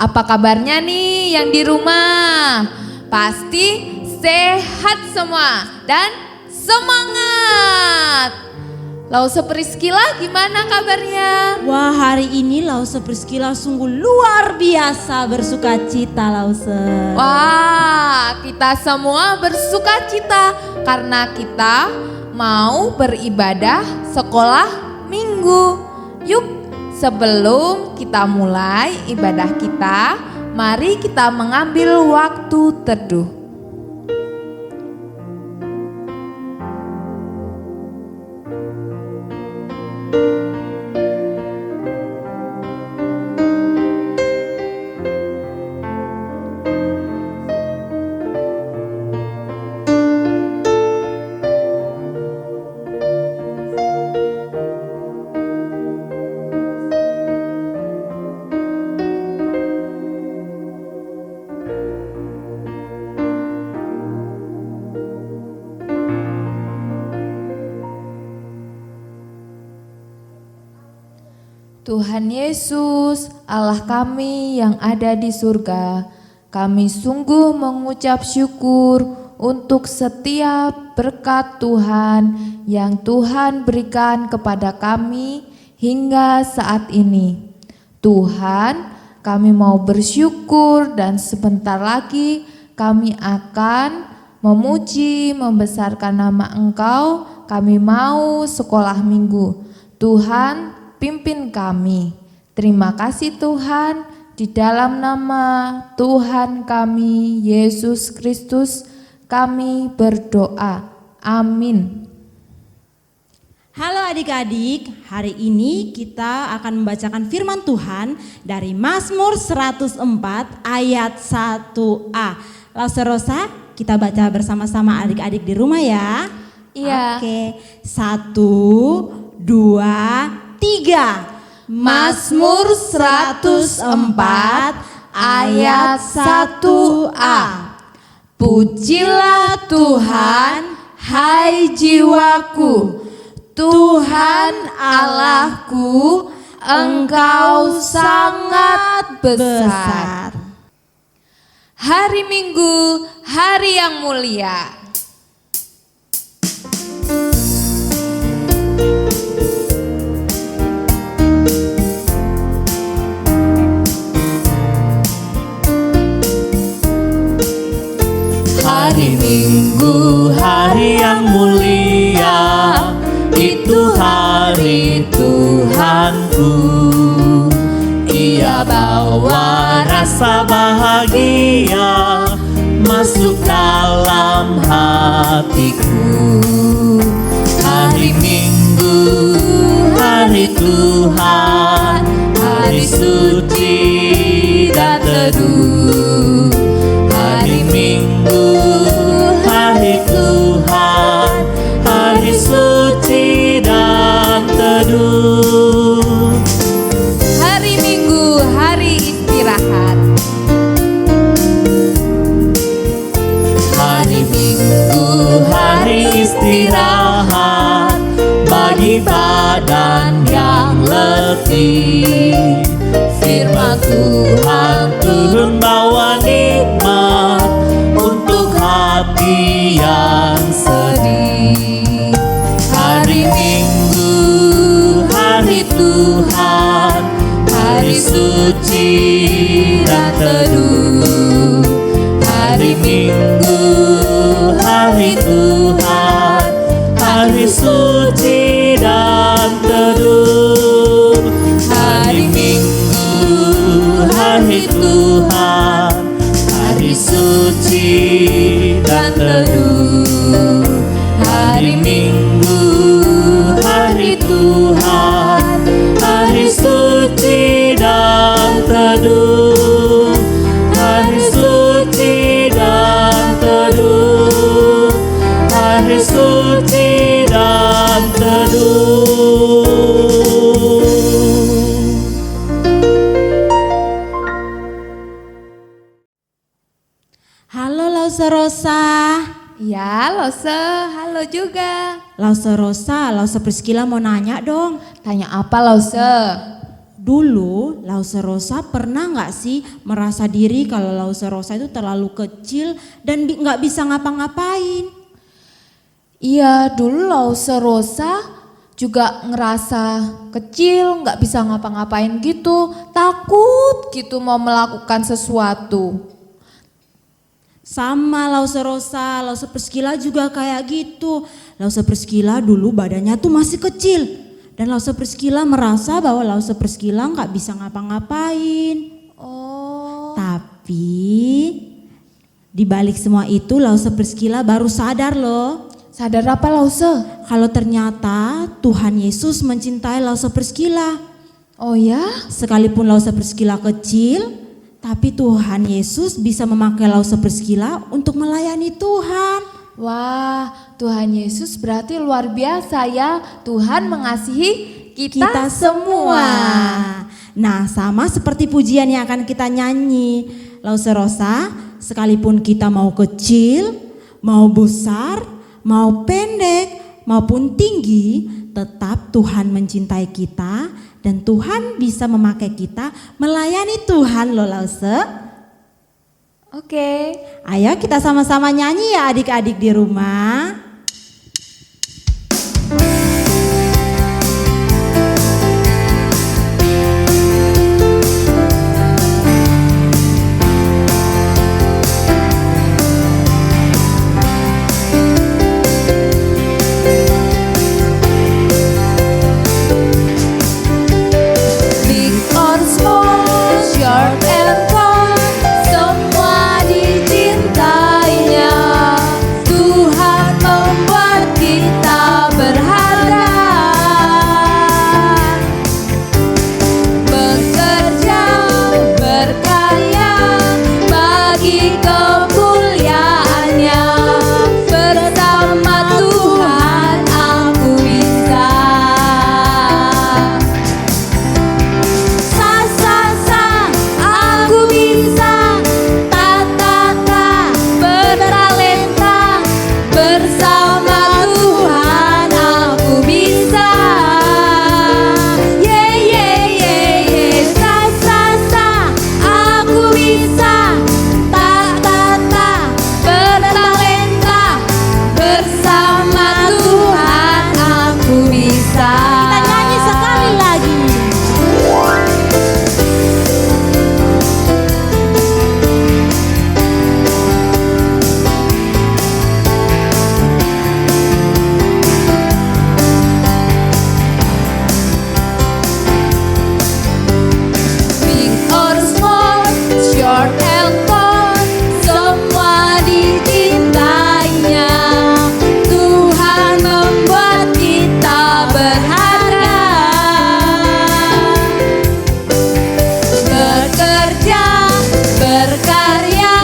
Apa kabarnya nih yang di rumah? Pasti sehat semua dan semangat. Lause Priscilla gimana kabarnya? Wah, hari ini Lause Priscilla sungguh luar biasa bersukacita, Lause. Wah, kita semua bersukacita karena kita mau beribadah sekolah minggu. Yuk, sebelum kita mulai ibadah kita, mari kita mengambil waktu teduh. Tuhan Yesus, Allah kami yang ada di surga, kami sungguh mengucap syukur untuk setiap berkat Tuhan yang Tuhan berikan kepada kami hingga saat ini. Tuhan, kami mau bersyukur dan sebentar lagi kami akan memuji, membesarkan nama Engkau. Kami mau sekolah minggu. Tuhan, pimpin kami. Terima kasih Tuhan, di dalam nama Tuhan kami Yesus Kristus kami berdoa. Amin. Halo adik-adik, hari ini kita akan membacakan firman Tuhan dari Mazmur 104 ayat 1a. Lause Rosa, kita baca bersama-sama adik-adik di rumah ya. Iya. Oke, 1, 2, 3. Mazmur 104 ayat 1a. Pujilah Tuhan, hai jiwaku, Tuhan Allahku, Engkau sangat besar. Hari Minggu, hari yang mulia. Hari Minggu, hari yang mulia, itu hari Tuhanku. Ia bawa rasa bahagia masuk dalam hatiku. Hari Minggu, hari Tuhan, hari suci dan teduh. Hari Minggu, hari Tuhan, hari suci dan teduh. Hari Minggu, hari istirahat. Hari Minggu, hari istirahat bagi badan yang letih. Firman Tuhan turun bawa nikmat untuk hati yang sedih. Hari Minggu, hari Tuhan, hari suci dan teduh. Hari Minggu, hari Tuhan, hari suci dan teduh. Hari Minggu, hari Tuhan, hari suci dan teduh. Hari Minggu, hari Tuhan, hari suci dan teduh. Hari suci dan teduh. Hari suci dan teduh. Halo Lause Rosa. Ya, Lause, halo juga. Lause Rosa, Lause Priscilla mau nanya dong. Tanya apa, Lause? Dulu Lause Rosa pernah nggak sih merasa diri kalau Lause Rosa itu terlalu kecil dan nggak bisa ngapa-ngapain? Iya, dulu Lause Rosa juga ngerasa kecil, nggak bisa ngapa-ngapain gitu, takut gitu mau melakukan sesuatu. Sama Lause Rosa, Lause Priscilla juga kayak gitu. Lause Priscilla dulu badannya tuh masih kecil. Dan Lause Priscilla merasa bahwa Lause Priscilla nggak bisa ngapa-ngapain. Oh. Tapi di balik semua itu Lause Priscilla baru sadar loh. Sadar apa Lause? Kalau ternyata Tuhan Yesus mencintai Lause Priscilla. Oh ya? Sekalipun Lause Priscilla kecil, tapi Tuhan Yesus bisa memakai Lause Priscilla untuk melayani Tuhan. Wah, Tuhan Yesus berarti luar biasa ya. Tuhan mengasihi kita semua. Nah, sama seperti pujian yang akan kita nyanyi. Lause Rosa, sekalipun kita mau kecil, mau besar, mau pendek, maupun tinggi, tetap Tuhan mencintai kita dan Tuhan bisa memakai kita melayani Tuhan loh Lause. Oke. Ayo kita sama-sama nyanyi ya adik-adik di rumah. Big or small, short and tall, semua dicintainya. Tuhan membuat kita berharga. Bekerja, berkarya, bagi kemuliaannya. Bersama Tuhan aku bisa. Sa sa sa, aku bisa. Ta ta ta, bertalenta. Bersama Tuhan aku bisa. Ye ye ye ye, sa sa sa, aku bisa. Ta ta ta, bertalenta. Bersama Tuhan aku bisa. Kita nyanyi sekali lagi. Big or small, short and tall, semua dicintainya. Tuhan membuat kita berharga. Bekerja, berkarya,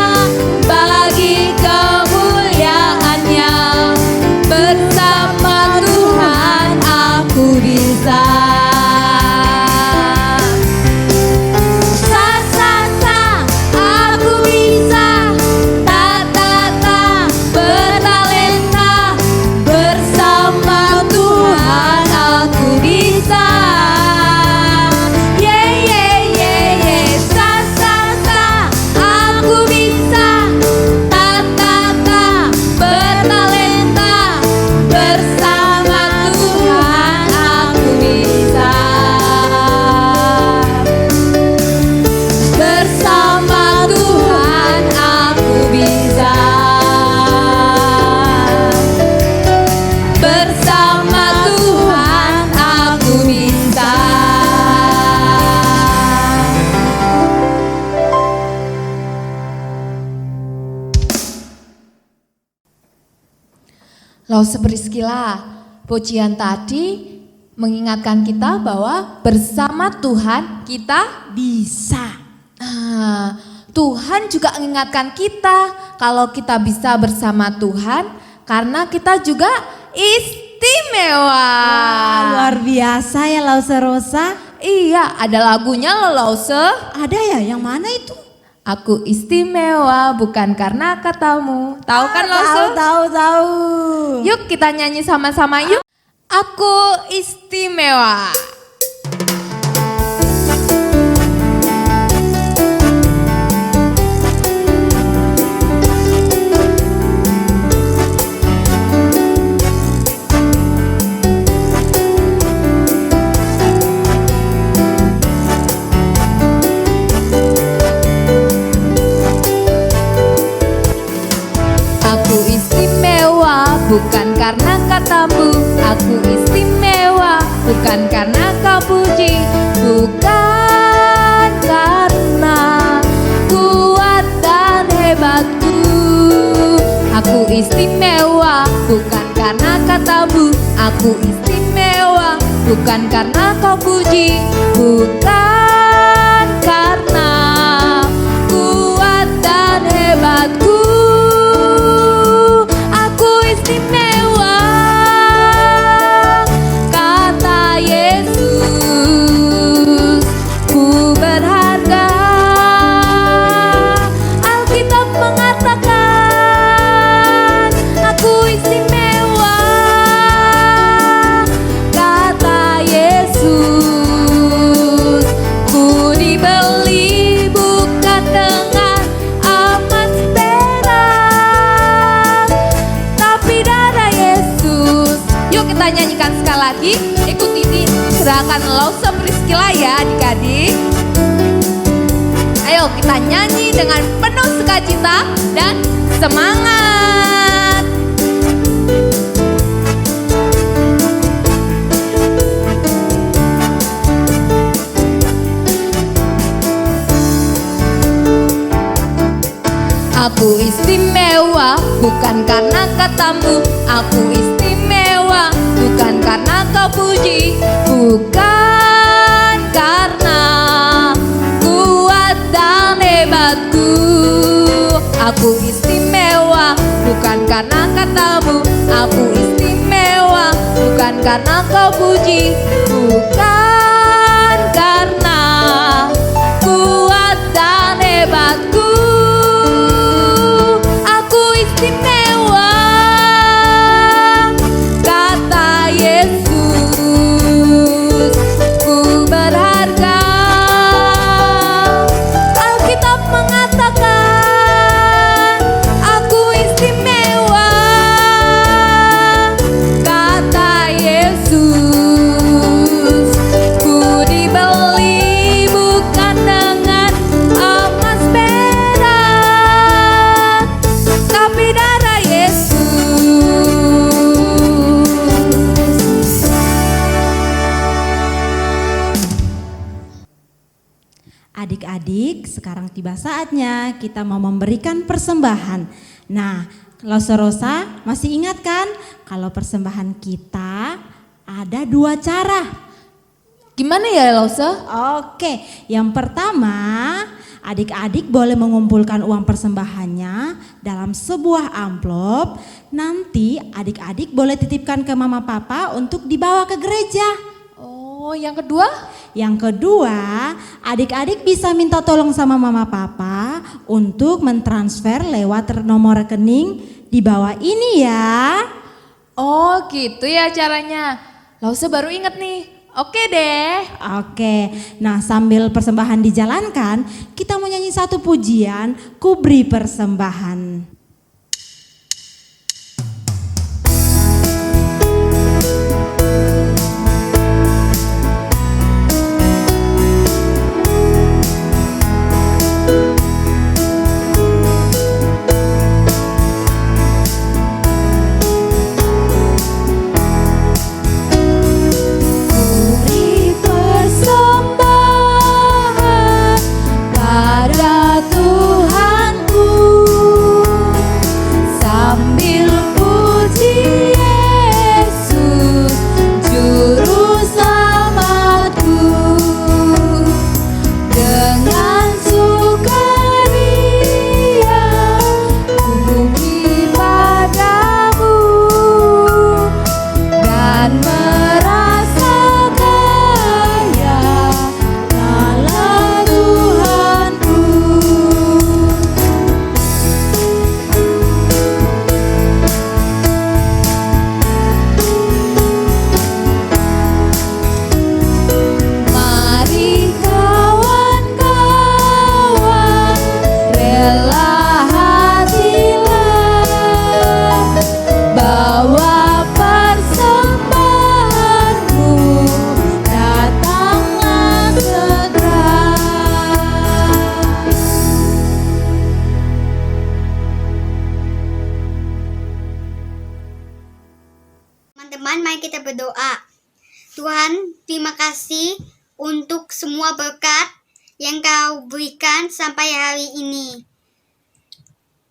bagi kemuliaannya. Bersama Tuhan aku bisa. Sa sa sa, aku bisa. Ta ta ta, bertalenta. Bersama Tuhan aku bisa. Ye ye ye ye, sa sa sa, aku bisa. Ta ta ta, bertalenta. Bersama Tuhan aku bisa. Bersama Tuhan aku bisa. Bersama Tuhan aku bisa. Lause Priscilla, pujian tadi mengingatkan kita bahwa bersama Tuhan kita Bisa. Nah, Tuhan juga mengingatkan kita kalau kita bisa bersama Tuhan karena kita juga istimewa. Luar biasa ya Lause Rosa. Iya, ada lagunya loh Lause. Ada ya, yang mana itu? Aku istimewa bukan karena katamu. Tahu kan Lause? Tahu. Yuk kita nyanyi sama-sama yuk. Aku istimewa. bukan karena kau puji, bukan karena kuat dan hebatku. Aku istimewa bukan karena katamu, aku istimewa bukan karena kau puji, bukan karena kuat dan hebatku. Aku istimewa, kata Yesus, ku berharga. Alkitab mengatakan aku istimewa, kata Yesus, ku dibeli bukan dengan emas perak, tapi darah Yesus. Yuk kita nyanyikan sekali lagi. Ikuti ini gerakan Lause Priscilla ya adik-adik. Ayo kita nyanyi dengan penuh sukacita dan semangat. Aku istimewa bukan karena katamu, aku istimewa bukan karena kau puji, bukan karena kuat dan hebatku. Aku istimewa bukan karena katamu, aku istimewa bukan karena kau puji, bukan karena kuat dan hebatku. Aku istimewa, kata Yesus, ku berharga. Alkitab mengatakan aku istimewa, kata Yesus, ku dibeli bukan dengan emas perak, tapi darah Yesus. Adik-adik, sekarang tiba saatnya kita mau memberikan persembahan. Nah, Lause Rosa masih ingat kan kalau persembahan kita ada 2 cara. Gimana ya Lause? Oke, yang pertama, adik-adik boleh mengumpulkan uang persembahannya dalam sebuah amplop. Nanti adik-adik boleh titipkan ke mama papa untuk dibawa ke gereja. Oh, yang kedua? Yang kedua, adik-adik bisa minta tolong sama mama papa untuk mentransfer lewat nomor rekening di bawah ini ya. Oh gitu ya caranya. Lause baru inget nih. Oke deh. Oke, nah sambil persembahan dijalankan, kita mau nyanyi satu pujian, Ku Beri Persembahan. Teman-teman, mari kita berdoa. Tuhan, terima kasih untuk semua berkat yang Kau berikan sampai hari ini.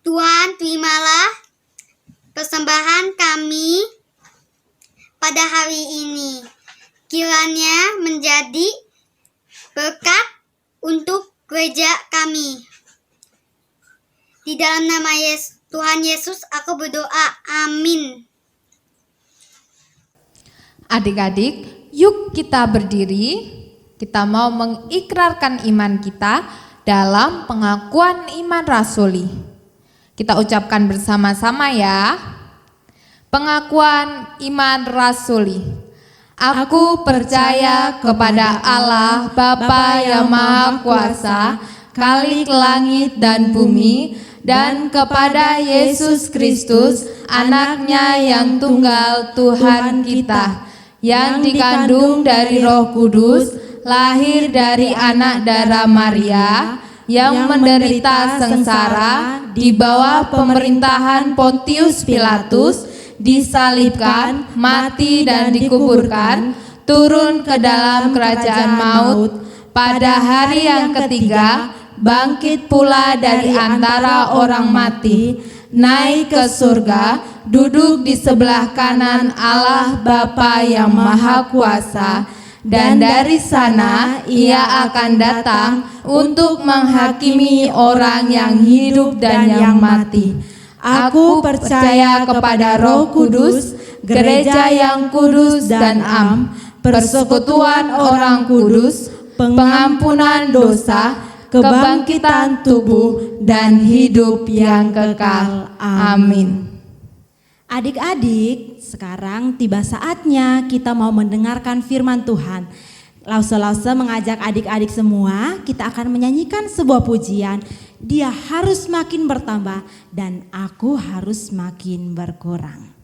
Tuhan, terimalah persembahan kami pada hari ini. Kiranya menjadi berkat untuk gereja kami. Di dalam nama Tuhan Yesus aku berdoa. Amin. Adik-adik, yuk kita berdiri. Kita mau mengikrarkan iman kita dalam pengakuan iman rasuli. Kita ucapkan bersama-sama ya. Pengakuan iman rasuli. Aku percaya kepada Allah Bapa yang Maha Kuasa, Khalik langit dan bumi, dan kepada Yesus Kristus, Anaknya yang tunggal Tuhan kita, yang dikandung dari Roh Kudus, lahir dari anak darah Maria, yang menderita sengsara di bawah pemerintahan Pontius Pilatus, disalibkan, mati dan dikuburkan, turun ke dalam kerajaan maut, pada hari yang ketiga bangkit pula dari antara orang mati, naik ke surga, duduk di sebelah kanan Allah Bapa yang Maha Kuasa, dan dari sana Ia akan datang untuk menghakimi orang yang hidup dan yang mati. Aku percaya kepada Roh Kudus, gereja yang kudus dan am, persekutuan orang kudus, pengampunan dosa, kebangkitan tubuh, dan hidup yang kekal. Amin. Adik-adik, sekarang tiba saatnya kita mau mendengarkan firman Tuhan. Lause-lause mengajak adik-adik semua, kita akan menyanyikan sebuah pujian. Dia harus makin bertambah dan aku harus makin berkurang.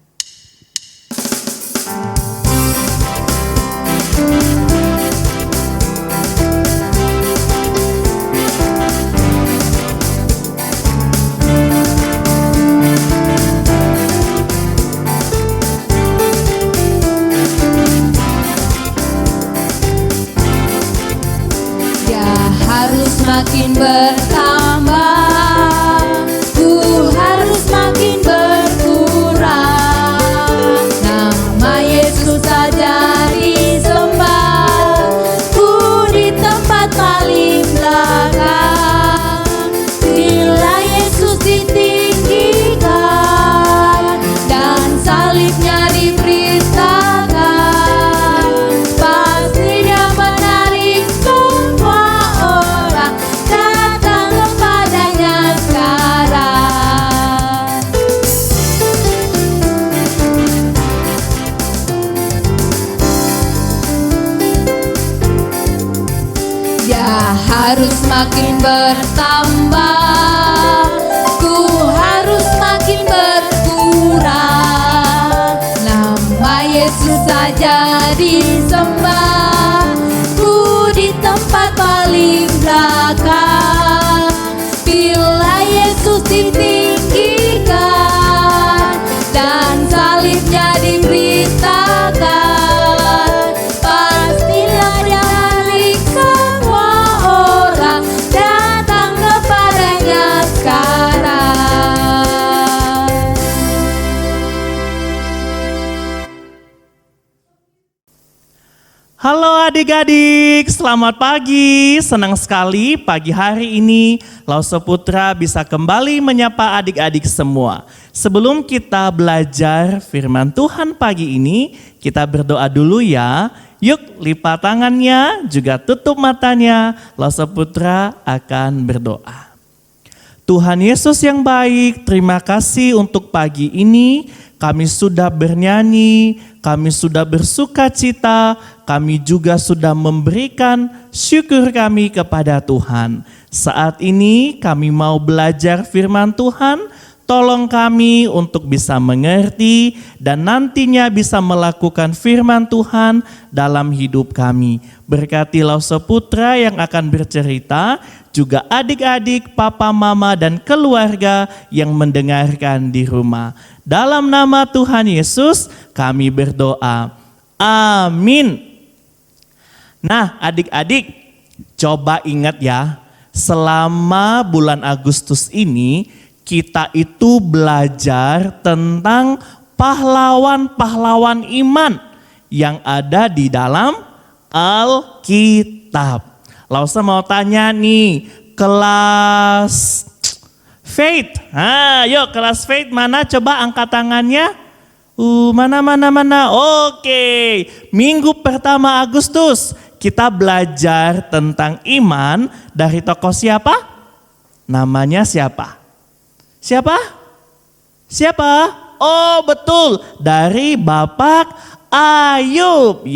Harus makin bertambah, ku harus makin berkurang. Nama Yesus saja disembah, ku di tempat paling belakang. Bila Yesus ditinggikan dan salibnya diberitakan, pasti Dia menarik semua orang datang kepadanya sekarang. Dia harus makin bertambah, ku harus makin berkurang. Nama Yesus saja disembah, ku di tempat paling belakang. Bila Yesus ditinggikan dan salibnya diberitakan, pastilah Dia menarik semua orang datang kepadanya sekarang. Halo adik-adik, selamat pagi. Senang sekali pagi hari ini Lause Putra bisa kembali menyapa adik-adik semua. Sebelum kita belajar firman Tuhan pagi ini, kita berdoa dulu ya. Yuk lipat tangannya, juga tutup matanya. Lause Putra akan berdoa. Tuhan Yesus yang baik, terima kasih untuk pagi ini. Kami sudah bernyanyi, kami sudah bersuka cita, kami juga sudah memberikan syukur kami kepada Tuhan. Saat ini kami mau belajar firman Tuhan, tolong kami untuk bisa mengerti dan nantinya bisa melakukan firman Tuhan dalam hidup kami. Berkati Lause Putra yang akan bercerita, juga adik-adik, papa, mama, dan keluarga yang mendengarkan di rumah. Dalam nama Tuhan Yesus kami berdoa. Amin. Nah, adik-adik, coba ingat ya, selama bulan Agustus ini kita itu belajar tentang pahlawan-pahlawan iman yang ada di dalam Alkitab. Lausa mau tanya nih, kelas Faith. Yuk kelas Faith mana? Coba angkat tangannya. Mana. Oke, minggu pertama Agustus kita belajar tentang iman dari tokoh siapa? Namanya siapa? Siapa? Oh betul, dari Bapak Ayub.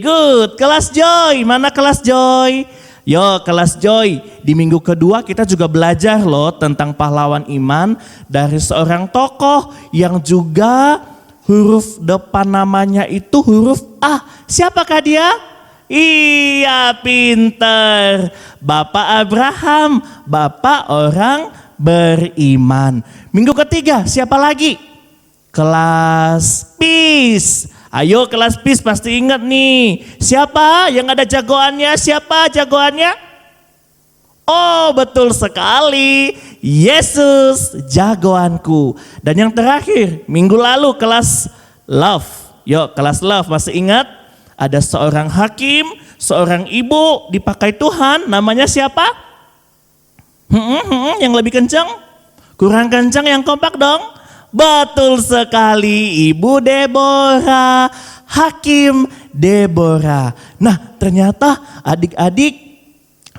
Good. Kelas Joy, mana kelas Joy? Yo kelas Joy, di minggu kedua kita juga belajar loh tentang pahlawan iman dari seorang tokoh yang juga huruf depan namanya itu huruf A. Siapakah dia? Iya, pinter. Bapak Abraham, bapak orang beriman. Minggu ketiga siapa lagi? Kelas PIS. Ayo kelas PIS pasti ingat nih. Siapa yang ada jagoannya? Siapa jagoannya? Oh betul sekali, Yesus jagoanku. Dan yang terakhir, minggu lalu kelas Love. Yuk kelas Love masih ingat? Ada seorang hakim, seorang ibu dipakai Tuhan, namanya siapa? Yang lebih kencang? Kurang kencang, yang kompak dong. Betul sekali, Ibu Deborah, Hakim Deborah. Nah ternyata adik-adik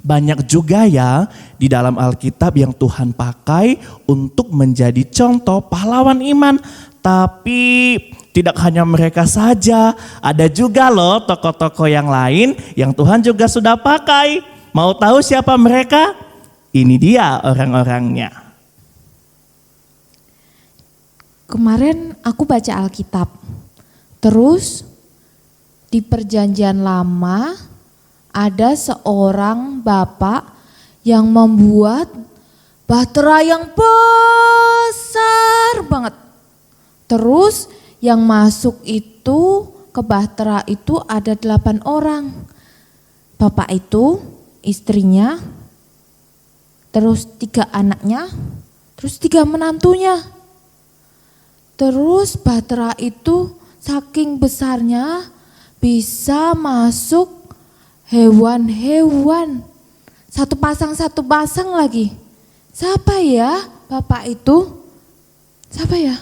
banyak juga ya di dalam Alkitab yang Tuhan pakai untuk menjadi contoh pahlawan iman. Tapi tidak hanya mereka saja, ada juga loh tokoh-tokoh yang lain yang Tuhan juga sudah pakai. Mau tahu siapa mereka? Ini dia orang-orangnya. Kemarin aku baca Alkitab. Terus di Perjanjian Lama ada seorang bapak yang membuat bahtera yang besar banget. Terus yang masuk itu ke bahtera itu ada 8 orang. Bapak itu, istrinya, terus 3 anaknya, terus 3 menantunya. Terus bahtera itu saking besarnya bisa masuk hewan-hewan. Satu pasang lagi. Siapa ya bapak itu? Siapa ya?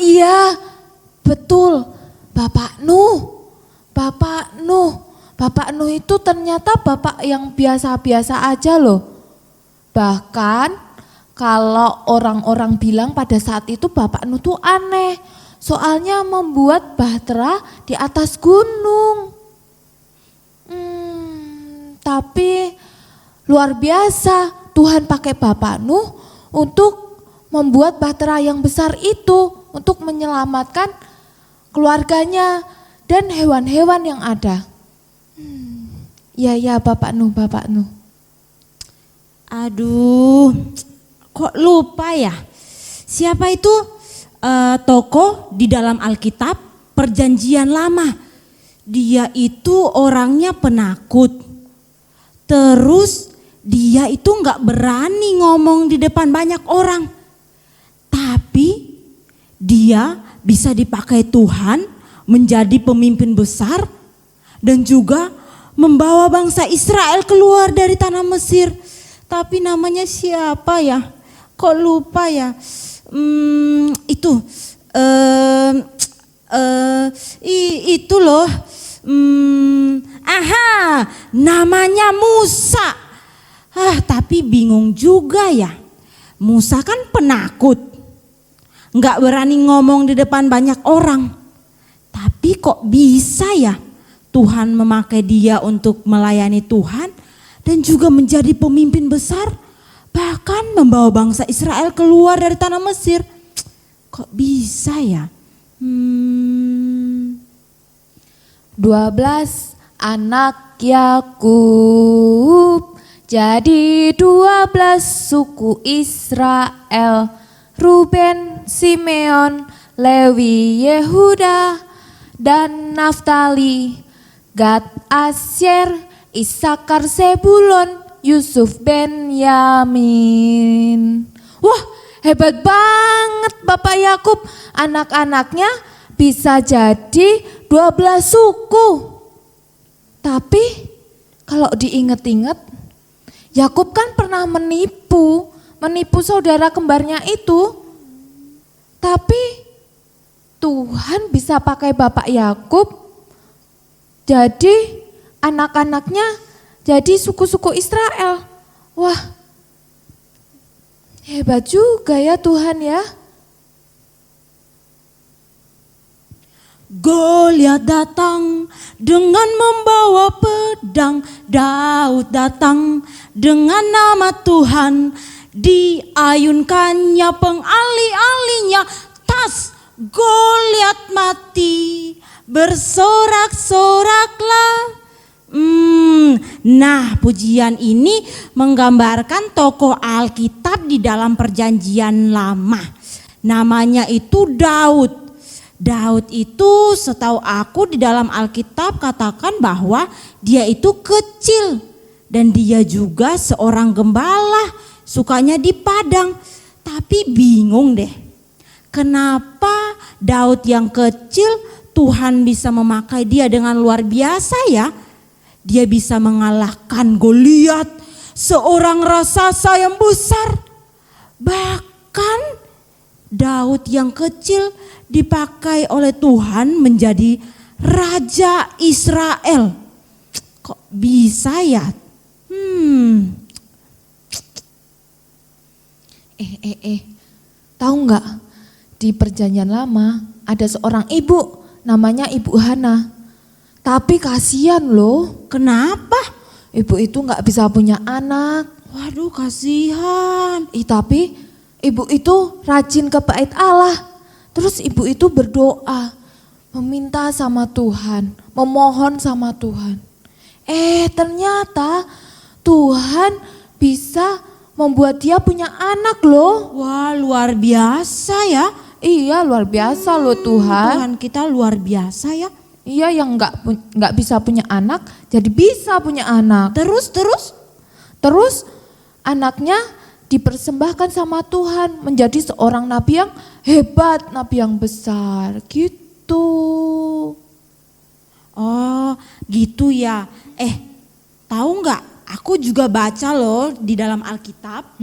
Iya, betul. Bapak Nuh. Bapak Nuh itu ternyata bapak yang biasa-biasa aja loh. Bahkan kalau orang-orang bilang pada saat itu Bapak Nuh tuh aneh. Soalnya membuat bahtera di atas gunung. Tapi luar biasa Tuhan pakai Bapak Nuh untuk membuat bahtera yang besar itu untuk menyelamatkan keluarganya dan hewan-hewan yang ada. Ya Bapak Nuh. Aduh, kok lupa ya? Siapa itu tokoh di dalam Alkitab Perjanjian Lama? Dia itu orangnya penakut. Terus dia itu nggak berani ngomong di depan banyak orang. Tapi dia bisa dipakai Tuhan menjadi pemimpin besar dan juga membawa bangsa Israel keluar dari tanah Mesir. Tapi namanya siapa ya? Kok lupa ya? Itu loh. Namanya Musa. Tapi bingung juga ya. Musa kan penakut. Nggak berani ngomong di depan banyak orang. Tapi kok bisa ya Tuhan memakai dia untuk melayani Tuhan dan juga menjadi pemimpin besar, bahkan membawa bangsa Israel keluar dari tanah Mesir. Kok bisa ya? 12 anak Yakub jadi 12 suku Israel. Ruben, Simeon, Lewi, Yehuda. dan Naftali, Gad, Asyer, Isakar, Sebulon, Yusuf, Benyamin. Wah, hebat banget Bapak Yakub. Anak-anaknya bisa jadi 12 suku. Tapi kalau diinget-inget, Yakub kan pernah menipu saudara kembarnya itu. Tapi Tuhan bisa pakai Bapak Yakub jadi anak-anaknya jadi suku-suku Israel. Wah, hebat juga ya Tuhan ya. Goliat datang dengan membawa pedang, Daud datang dengan nama Tuhan, diayunkannya pengali-alinya, tas Goliat mati, bersorak-soraklah. Nah, pujian ini menggambarkan tokoh Alkitab di dalam Perjanjian Lama. Namanya itu Daud. Daud itu setahu aku di dalam Alkitab katakan bahwa dia itu kecil dan dia juga seorang gembala, sukanya di padang. Tapi bingung deh, kenapa Daud yang kecil Tuhan bisa memakai dia dengan luar biasa ya? Dia bisa mengalahkan Goliat, seorang raksasa yang besar. Bahkan Daud yang kecil dipakai oleh Tuhan menjadi Raja Israel. Kok bisa ya? Tahu nggak? Di Perjanjian Lama ada seorang ibu namanya Ibu Hana. Tapi kasihan loh. Kenapa? Ibu itu nggak bisa punya anak. Waduh, kasihan. Tapi ibu itu rajin ke bait Allah. Terus ibu itu berdoa, meminta sama Tuhan, memohon sama Tuhan. Ternyata Tuhan bisa membuat dia punya anak loh. Wah, luar biasa ya. Iya, luar biasa loh Tuhan. Tuhan kita luar biasa ya. Iya, yang nggak bisa punya anak, jadi bisa punya anak. Terus anaknya dipersembahkan sama Tuhan menjadi seorang nabi yang hebat, nabi yang besar gitu. Oh gitu ya. Tahu nggak? Aku juga baca loh di dalam Alkitab.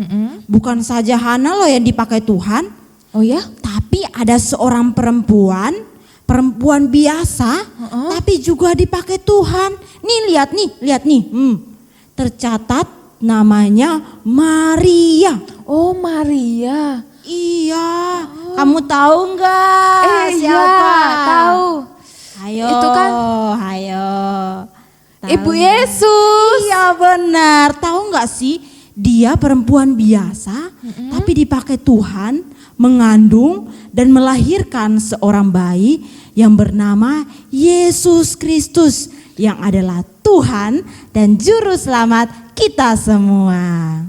Bukan saja Hana loh yang dipakai Tuhan. Oh ya? Tapi ada seorang perempuan biasa, tapi juga dipakai Tuhan. Nih lihat nih. Tercatat namanya Maria. Oh, Maria. Iya. Kamu tahu nggak siapa? Iya, tahu. Ayo. Itu kan Ayo. Tahu Ibu nggak? Yesus. Iya benar. Tahu nggak sih? Dia perempuan biasa, tapi dipakai Tuhan mengandung dan melahirkan seorang bayi yang bernama Yesus Kristus, yang adalah Tuhan dan Juru Selamat kita semua.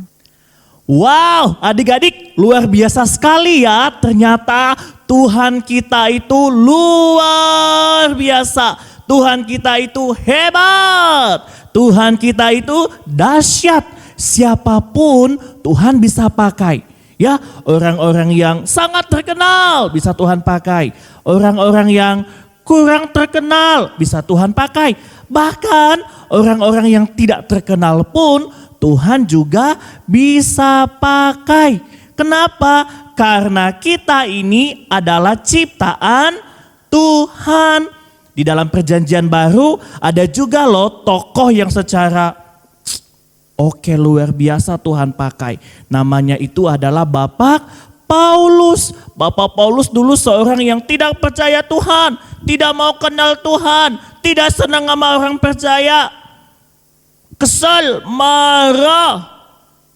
Wow, adik-adik luar biasa sekali ya. Ternyata Tuhan kita itu luar biasa. Tuhan kita itu hebat. Tuhan kita itu dahsyat. Siapapun Tuhan bisa pakai. Ya, orang-orang yang sangat terkenal bisa Tuhan pakai. Orang-orang yang kurang terkenal bisa Tuhan pakai. Bahkan orang-orang yang tidak terkenal pun Tuhan juga bisa pakai. Kenapa? Karena kita ini adalah ciptaan Tuhan. Di dalam Perjanjian Baru ada juga loh tokoh yang secara luar biasa Tuhan pakai. Namanya itu adalah Bapak Paulus. Bapak Paulus dulu seorang yang tidak percaya Tuhan, tidak mau kenal Tuhan, tidak senang sama orang percaya. Kesal, marah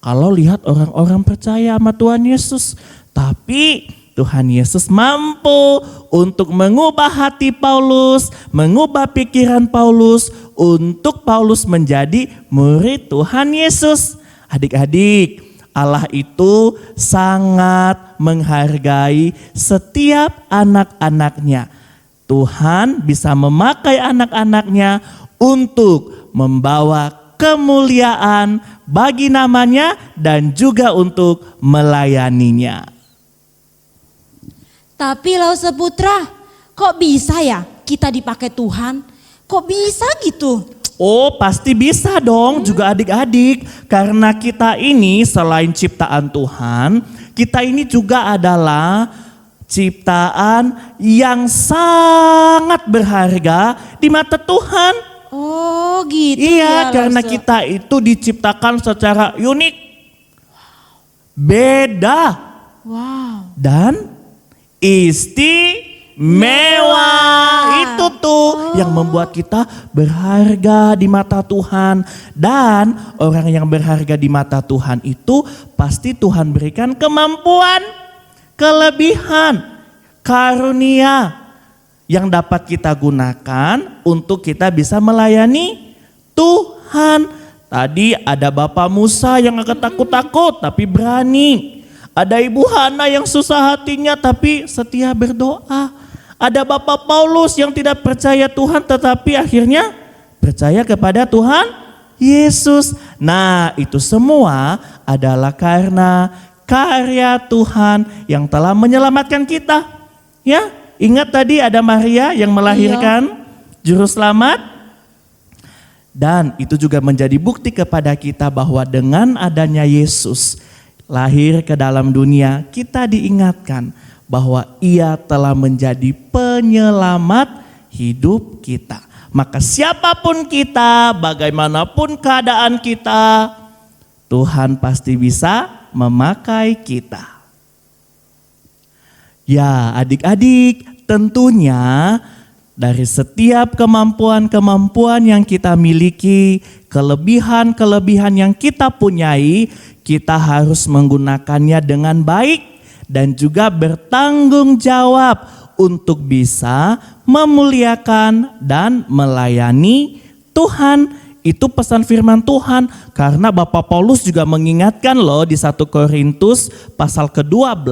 kalau lihat orang-orang percaya sama Tuhan Yesus. Tapi Tuhan Yesus mampu untuk mengubah hati Paulus, mengubah pikiran Paulus, untuk Paulus menjadi murid Tuhan Yesus. Adik-adik, Allah itu sangat menghargai setiap anak-anaknya. Tuhan bisa memakai anak-anaknya untuk membawa kemuliaan bagi namanya dan juga untuk melayaninya. Tapi Lause Putra, kok bisa ya kita dipakai Tuhan? Kok bisa gitu? Oh, pasti bisa dong juga adik-adik. Karena kita ini selain ciptaan Tuhan, kita ini juga adalah ciptaan yang sangat berharga di mata Tuhan. Oh gitu Iya, ya karena Lause. kita itu diciptakan secara unik, beda, Wow. dan istimewa. Itu tuh yang membuat kita berharga di mata Tuhan. Dan orang yang berharga di mata Tuhan itu pasti Tuhan berikan kemampuan, kelebihan, karunia yang dapat kita gunakan untuk kita bisa melayani Tuhan. Tadi ada Bapak Musa yang agak takut-takut tapi berani. Ada Ibu Hana yang susah hatinya tapi setia berdoa. Ada Bapak Paulus yang tidak percaya Tuhan tetapi akhirnya percaya kepada Tuhan Yesus. Nah, itu semua adalah karena karya Tuhan yang telah menyelamatkan kita. Ya, ingat tadi ada Maria yang melahirkan juru selamat. Dan itu juga menjadi bukti kepada kita bahwa dengan adanya Yesus lahir ke dalam dunia, kita diingatkan bahwa Ia telah menjadi penyelamat hidup kita. Maka siapapun kita, bagaimanapun keadaan kita, Tuhan pasti bisa memakai kita. Ya, adik-adik, tentunya dari setiap kemampuan-kemampuan yang kita miliki, kelebihan-kelebihan yang kita punyai, kita harus menggunakannya dengan baik dan juga bertanggung jawab untuk bisa memuliakan dan melayani Tuhan. Itu pesan firman Tuhan, karena Bapak Paulus juga mengingatkan loh di 1 Korintus pasal ke-12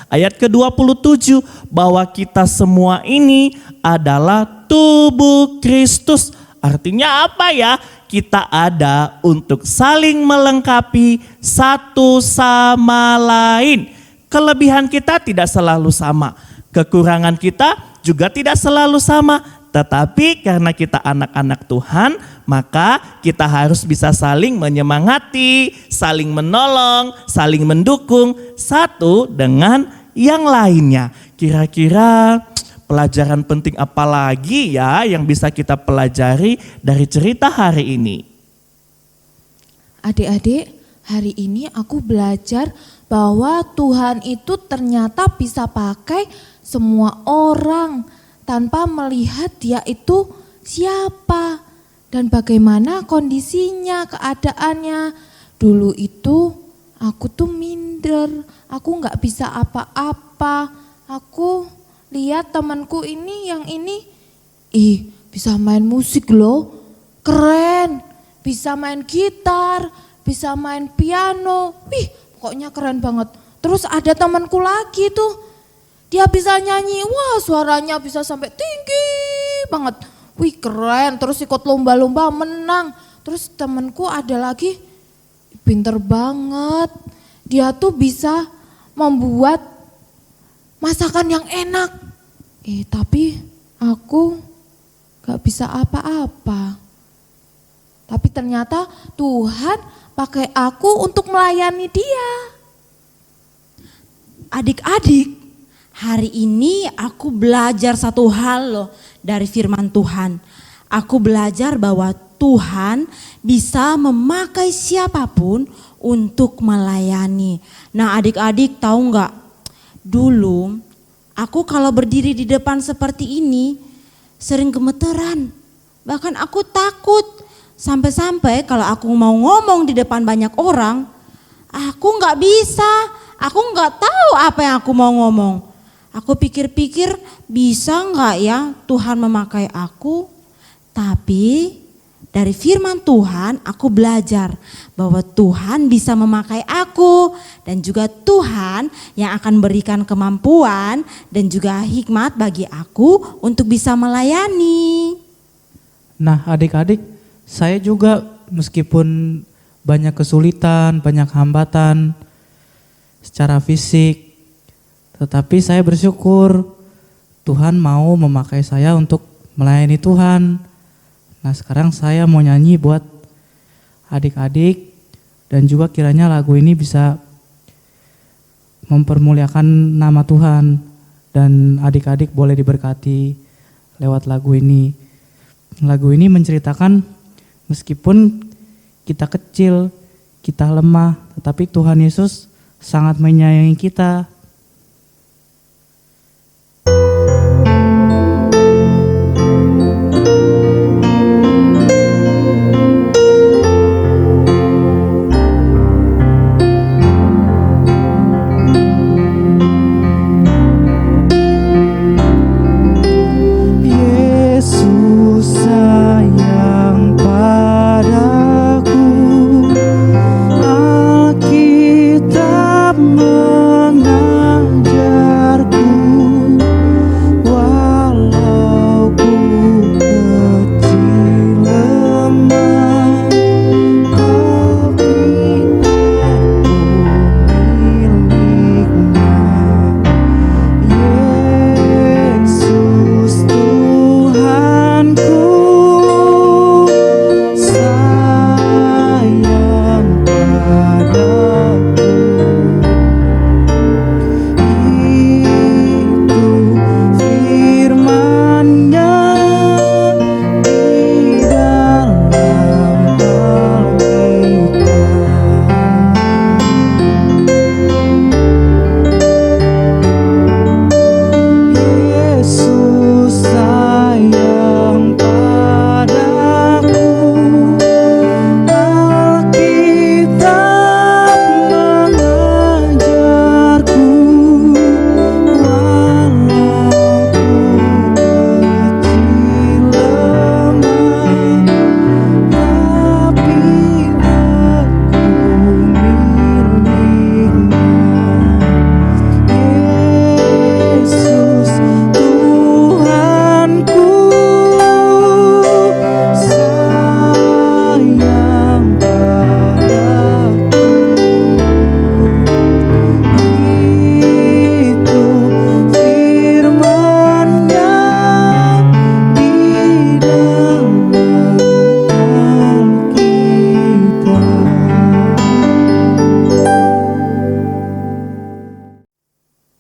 ayat ke-27 bahwa kita semua ini adalah tubuh Kristus. Artinya apa ya? Kita ada untuk saling melengkapi satu sama lain. Kelebihan kita tidak selalu sama, kekurangan kita juga tidak selalu sama. Tetapi karena kita anak-anak Tuhan, maka kita harus bisa saling menyemangati, saling menolong, saling mendukung satu dengan yang lainnya. Kira-kira pelajaran penting apa lagi ya yang bisa kita pelajari dari cerita hari ini? Adik-adik, hari ini aku belajar bahwa Tuhan itu ternyata bisa pakai semua orang tanpa melihat dia itu siapa dan bagaimana kondisinya, keadaannya. Dulu itu aku tuh minder, aku nggak bisa apa-apa. Aku lihat temanku ini yang ini, bisa main musik loh, keren, bisa main gitar, bisa main piano, pokoknya keren banget. Terus ada temanku lagi tuh, dia bisa nyanyi, wah suaranya bisa sampai tinggi banget. Wih keren, terus ikut lomba-lomba menang. Terus temanku ada lagi, pinter banget. Dia tuh bisa membuat masakan yang enak. Tapi aku gak bisa apa-apa. Tapi ternyata Tuhan pakai aku untuk melayani dia. Adik-adik, hari ini aku belajar satu hal loh dari firman Tuhan. Aku belajar bahwa Tuhan bisa memakai siapapun untuk melayani. Nah adik-adik tahu nggak? Dulu aku kalau berdiri di depan seperti ini sering gemeteran. Bahkan aku takut. Sampai-sampai kalau aku mau ngomong di depan banyak orang, aku nggak bisa. Aku nggak tahu apa yang aku mau ngomong. Aku pikir-pikir bisa nggak ya Tuhan memakai aku? Tapi dari firman Tuhan aku belajar bahwa Tuhan bisa memakai aku dan juga Tuhan yang akan berikan kemampuan dan juga hikmat bagi aku untuk bisa melayani. Nah adik-adik, saya juga meskipun banyak kesulitan, banyak hambatan secara fisik, tetapi saya bersyukur Tuhan mau memakai saya untuk melayani Tuhan. Nah sekarang saya mau nyanyi buat adik-adik dan juga kiranya lagu ini bisa mempermuliakan nama Tuhan dan adik-adik boleh diberkati lewat lagu ini. Lagu ini menceritakan meskipun kita kecil, kita lemah, tetapi Tuhan Yesus sangat menyayangi kita.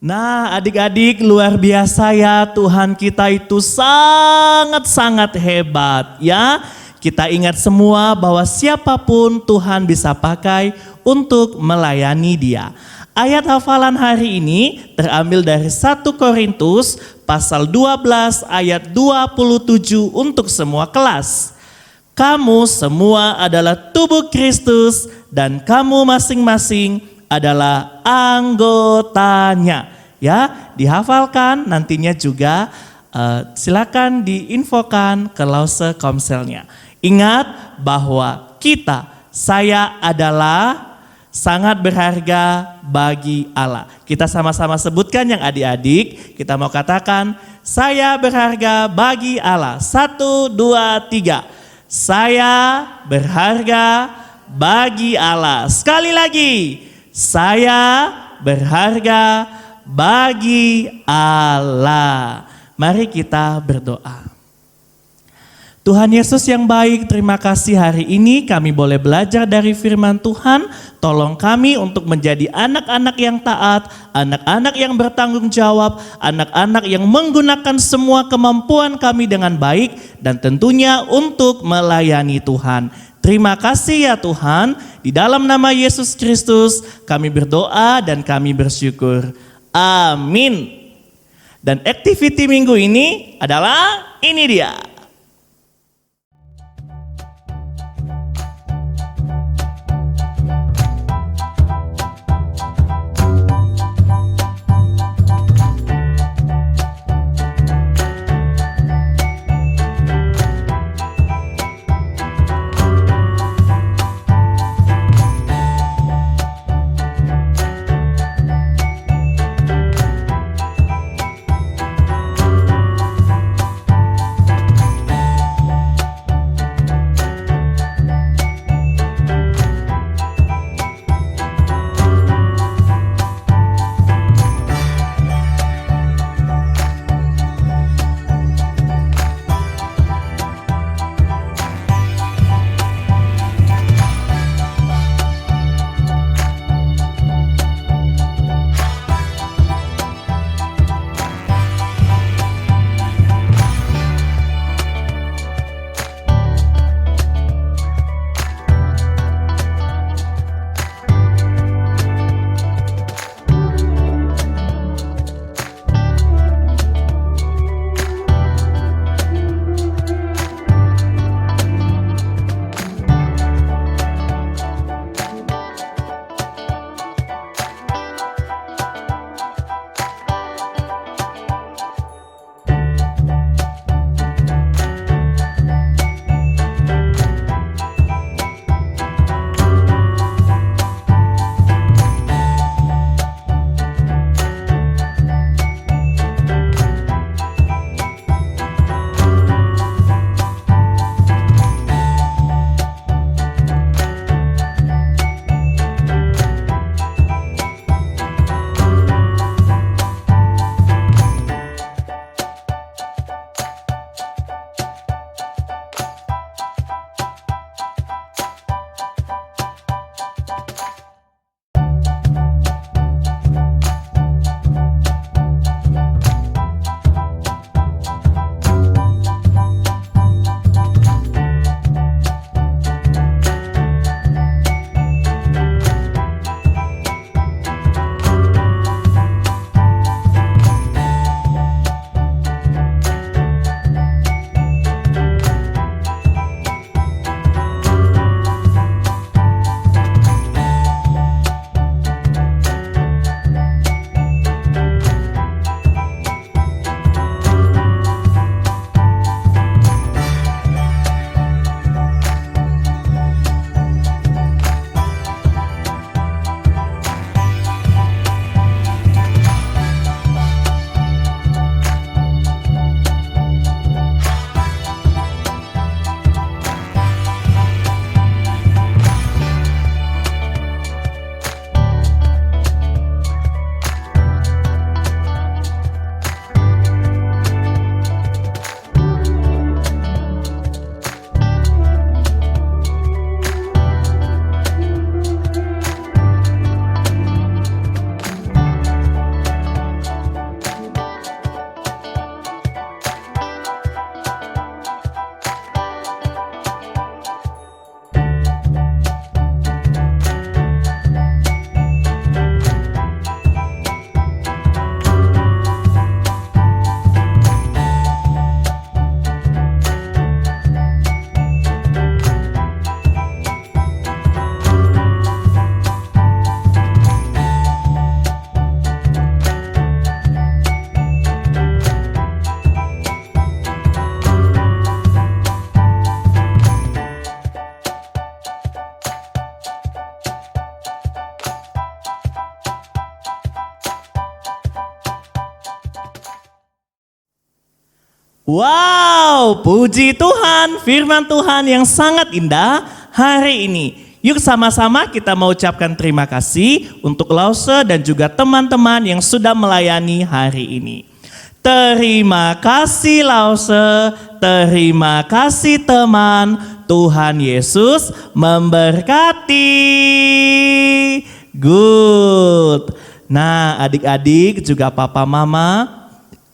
Nah adik-adik luar biasa ya, Tuhan kita itu sangat-sangat hebat ya. Kita ingat semua bahwa siapapun Tuhan bisa pakai untuk melayani Dia. Ayat hafalan hari ini terambil dari 1 Korintus pasal 12 ayat 27 untuk semua kelas. Kamu semua adalah tubuh Kristus dan kamu masing-masing adalah anggotanya. Ya, dihafalkan nantinya juga silakan diinfokan ke Lause Komselnya. Ingat bahwa saya adalah sangat berharga bagi Allah. Kita sama-sama sebutkan yang adik-adik, kita mau katakan saya berharga bagi Allah. 1, 2, 3. Saya berharga bagi Allah. Sekali lagi, saya berharga bagi Allah. Mari kita berdoa. Tuhan Yesus yang baik, terima kasih hari ini kami boleh belajar dari firman Tuhan. Tolong kami untuk menjadi anak-anak yang taat, anak-anak yang bertanggung jawab, anak-anak yang menggunakan semua kemampuan kami dengan baik dan tentunya untuk melayani Tuhan. Terima kasih ya Tuhan, di dalam nama Yesus Kristus kami berdoa dan kami bersyukur. Amin. Dan activity minggu ini adalah ini dia. Wow, puji Tuhan, firman Tuhan yang sangat indah hari ini. Yuk sama-sama kita mengucapkan terima kasih untuk Lause dan juga teman-teman yang sudah melayani hari ini. Terima kasih Lause, terima kasih teman, Tuhan Yesus memberkati. Good. Nah, adik-adik juga papa mama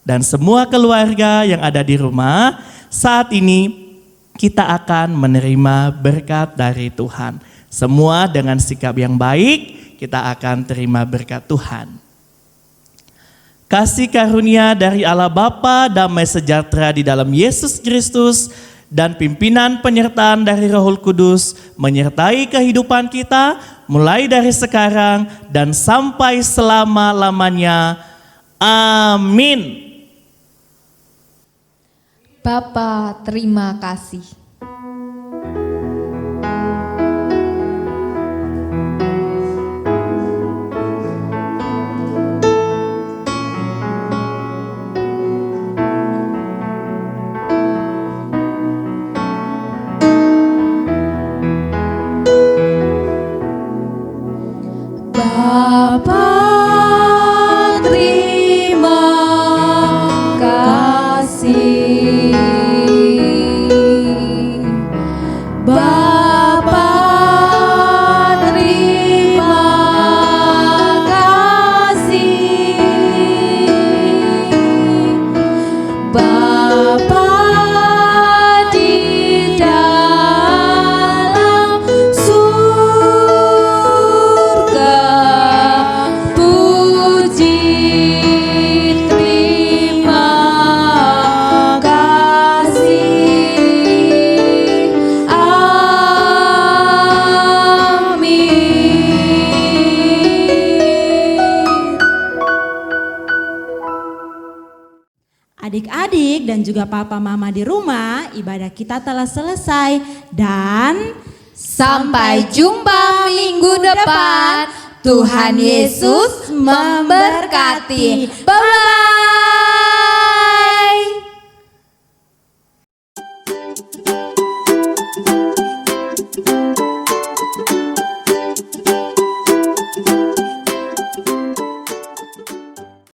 dan semua keluarga yang ada di rumah, saat ini kita akan menerima berkat dari Tuhan. Semua dengan sikap yang baik, kita akan terima berkat Tuhan. Kasih karunia dari Allah Bapa, damai sejahtera di dalam Yesus Kristus, dan pimpinan penyertaan dari Roh Kudus menyertai kehidupan kita mulai dari sekarang dan sampai selama-lamanya. Amin. Bapa, terima kasih. Bapa, terima kasih. Bapa, terima kasih. Bapa di dalam surga, puji terima kasih. Amin. Adik-adik dan juga papa mama di rumah, ibadah kita telah selesai dan Sampai jumpa minggu depan. Tuhan Yesus memberkati. Bye-bye.